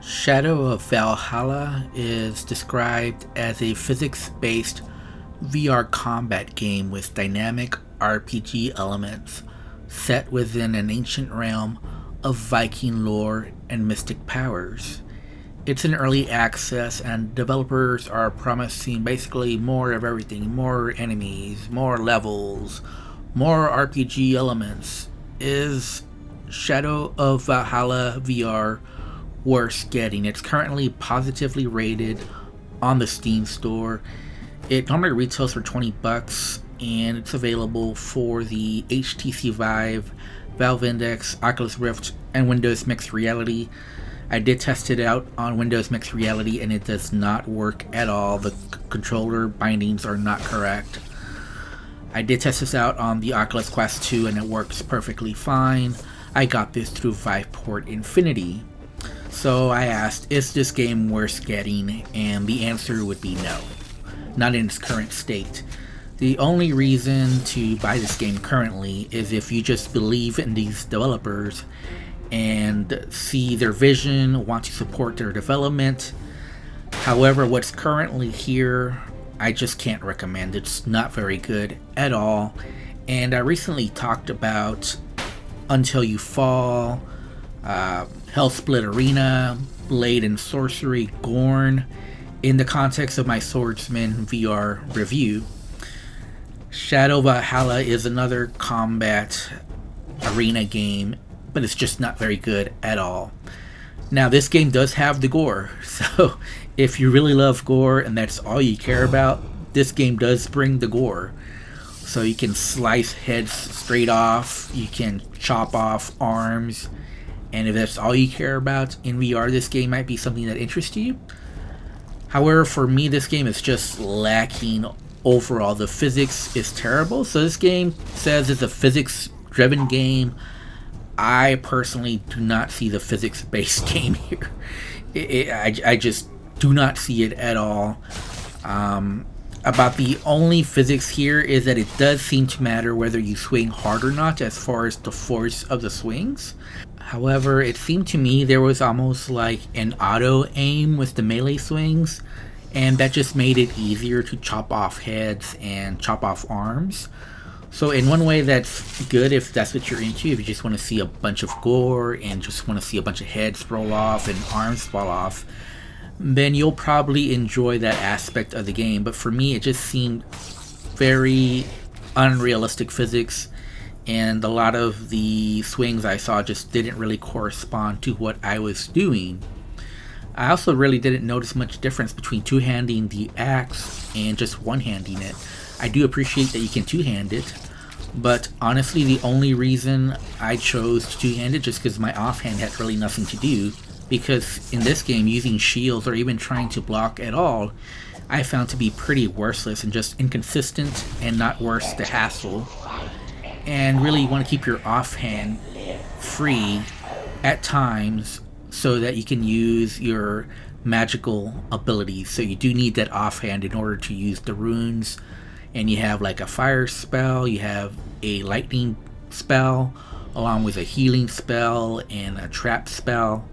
Shadow of Valhalla is described as a physics-based VR combat game with dynamic RPG elements set within an ancient realm of Viking lore and mystic powers. It's in early access, and developers are promising basically more of everything: more enemies, more levels, more RPG elements. Is Shadow of Valhalla VR worth getting? It's currently positively rated on the Steam store. It normally retails for $20, and it's available for the HTC Vive, Valve Index, Oculus Rift, and Windows Mixed Reality. I did test it out on Windows Mixed Reality, and it does not work at all. The controller bindings are not correct. I did test this out on the Oculus Quest 2, and it works perfectly fine. I got this through Viveport Infinity. So I asked, is this game worth getting? And the answer would be no. Not in its current state. The only reason to buy this game currently is if you just believe in these developers and see their vision, want to support their development. However, what's currently here, I just can't recommend. It's not very good at all. And I recently talked about Until You Fall, Hellsplit Arena, Blade and Sorcery, Gorn, in the context of my Swordsman VR review. Shadow of Valhalla is another combat arena game, but it's just not very good at all. Now, this game does have the gore, so if you really love gore and that's all you care about, this game does bring the gore. So you can slice heads straight off, you can chop off arms, and if that's all you care about in VR, this game might be something that interests you. However, for me, this game is just lacking overall. The physics is terrible. So this game says it's a physics-driven game. I personally do not see the physics-based game here. I just do not see it at all. About the only physics here is that it does seem to matter whether you swing hard or not as far as the force of the swings. However, it seemed to me there was almost like an auto aim with the melee swings, and that just made it easier to chop off heads and chop off arms. So in one way, that's good if that's what you're into, if you just want to see a bunch of gore and just want to see a bunch of heads roll off and arms fall off, then you'll probably enjoy that aspect of the game. But for me, it just seemed very unrealistic physics, and a lot of the swings I saw just didn't really correspond to what I was doing. I also really didn't notice much difference between two-handing the axe and just one-handing it. I do appreciate that you can two-hand it, but honestly the only reason I chose to two-hand it just because my offhand had really nothing to do, because in this game using shields or even trying to block at all I found to be pretty worthless and just inconsistent and not worth the hassle. And really you want to keep your offhand free at times so that you can use your magical abilities. So you do need that offhand in order to use the runes. And you have like a fire spell, you have a lightning spell, along with a healing spell and a trap spell.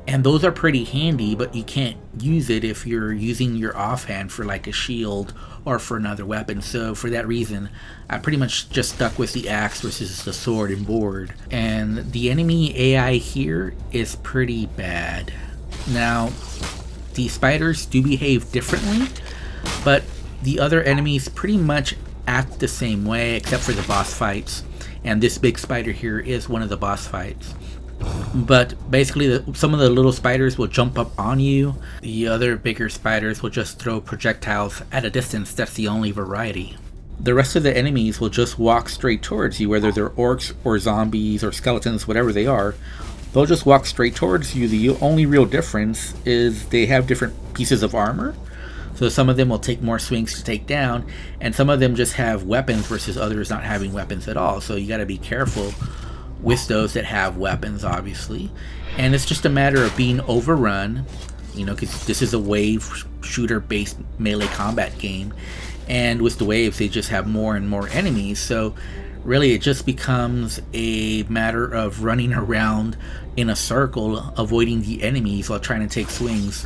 And those are pretty handy, but you can't use it if you're using your offhand for like a shield or for another weapon. So for that reason, I pretty much just stuck with the axe versus the sword and board. And the enemy AI here is pretty bad. Now, the spiders do behave differently, but the other enemies pretty much act the same way except for the boss fights. And this big spider here is one of the boss fights. But basically some of the little spiders will jump up on you. The other bigger spiders will just throw projectiles at a distance. That's the only variety. The rest of the enemies will just walk straight towards you, whether they're orcs or zombies or skeletons, whatever they are. They'll just walk straight towards you. The only real difference is they have different pieces of armor. So some of them will take more swings to take down, and some of them just have weapons versus others not having weapons at all. So you got to be careful with those that have weapons, obviously. And it's just a matter of being overrun, you know, because this is a wave shooter based melee combat game, and with the waves they just have more and more enemies. So Really, it just becomes a matter of running around in a circle, avoiding the enemies while trying to take swings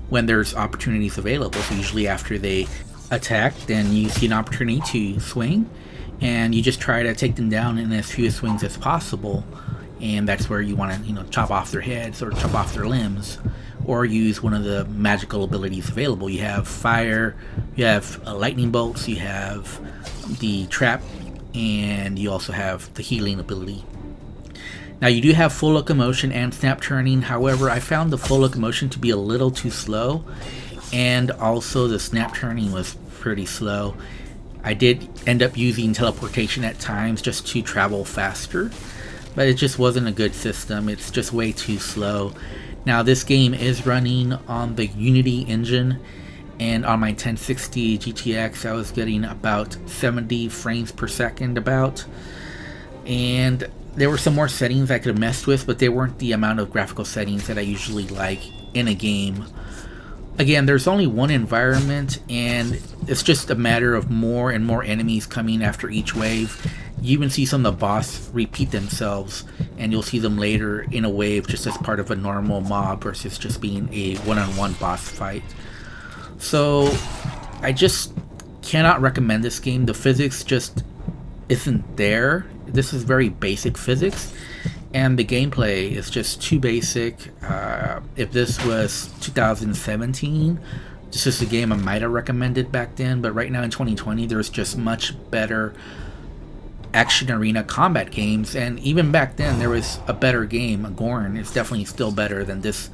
when there's opportunities available. So usually after they attack, then you see an opportunity to swing, and you just try to take them down in as few swings as possible. And that's where you want to, chop off their heads or chop off their limbs, or use one of the magical abilities available. You have fire, you have lightning bolts, you have the trap, and you also have the healing ability. Now you do have full locomotion and snap turning. However, I found the full locomotion to be a little too slow, and also the snap turning was pretty slow. I did end up using teleportation at times just to travel faster, but it just wasn't a good system. It's just way too slow. Now this game is running on the Unity engine, and on my 1060 GTX I was getting about 70 frames per second about, and there were some more settings I could have messed with, but they weren't the amount of graphical settings that I usually like in a game. Again, there's only one environment, and it's just a matter of more and more enemies coming after each wave. You even see some of the boss repeat themselves, and you'll see them later in a wave just as part of a normal mob versus just being a one-on-one boss fight. So I just cannot recommend this game. The physics just isn't there. This is very basic physics, and the gameplay is just too basic. If this was 2017, this is a game I might have recommended back then, but right now in 2020 there's just much better action arena combat games, and even back then there was a better game. Gorn is definitely still better than this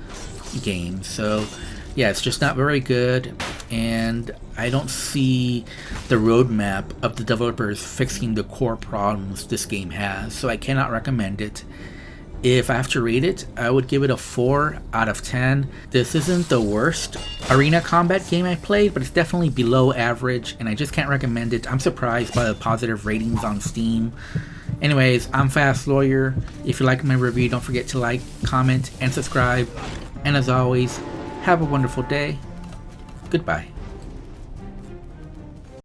game. So yeah, it's just not very good, and I don't see the roadmap of the developers fixing the core problems this game has, so I cannot recommend it. If I have to rate it, I would give it a 4 out of 10. This isn't the worst arena combat game I played, but it's definitely below average, and I just can't recommend it. I'm surprised by the positive ratings on Steam. Anyways, I'm Fast Lawyer. If you like my review, don't forget to like, comment, and subscribe. And as always, have a wonderful day. Goodbye.